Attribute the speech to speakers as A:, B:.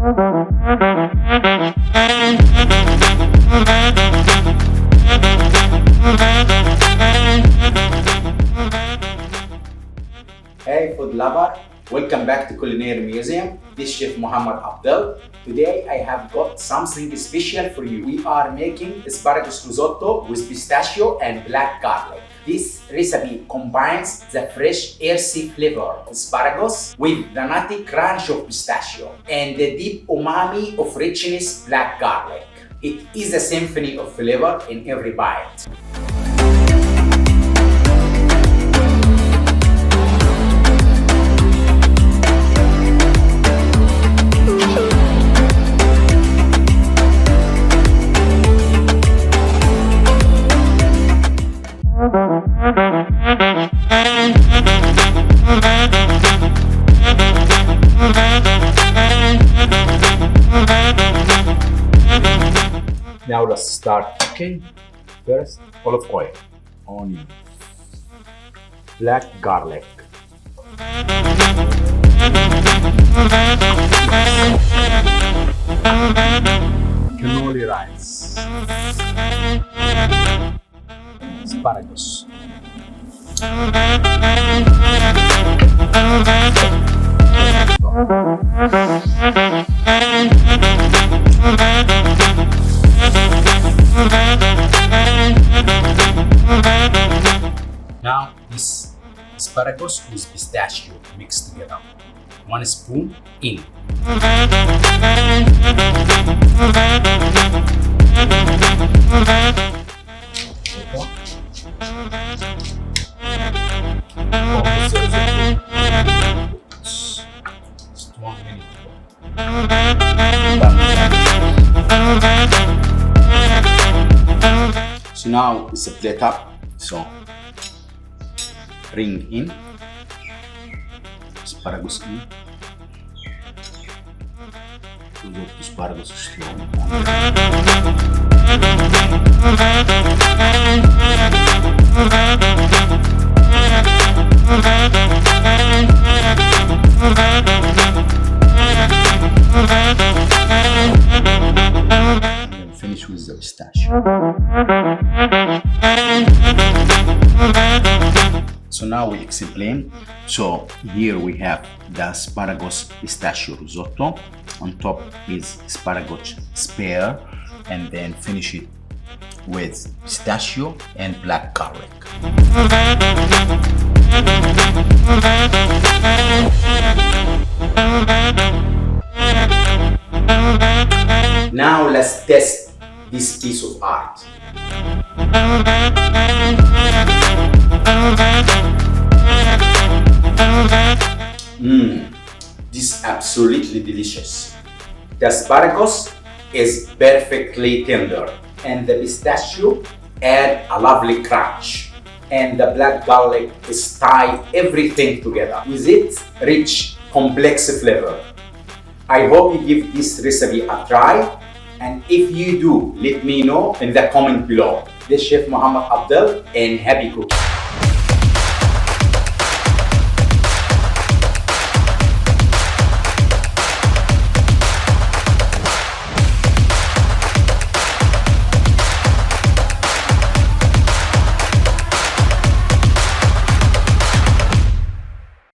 A: Hey food lover, welcome back to Culinary Museum. This is Chef Mohamed Abdell. Today I have got something special for you. We are making asparagus risotto with pistachio and black garlic. This recipe combines the fresh earthy flavor of asparagus with the nutty crunch of pistachio and the deep umami of richness black garlic. It is a symphony of flavor in every bite. Now let's start cooking. First, olive oil, onion, black garlic, cannoli rice, asparagus, now this asparagus with pistachio mixed together. 1 spoon in. So now it's a plate up. So bring in asparagus in. Put asparagus slowly. And then finish with the pistachio. So now we explain. So here we have the asparagus pistachio risotto. On top is asparagus spare, and then finish it with pistachio and black garlic. Now let's test this piece of art. This is absolutely delicious. The asparagus is perfectly tender, and the pistachio add a lovely crunch, and the black garlic is tie everything together with its rich, complex flavor. I hope you give this recipe a try, and if you do, let me know in the comment below. This is Chef Mohamed Abdell, and happy cooking.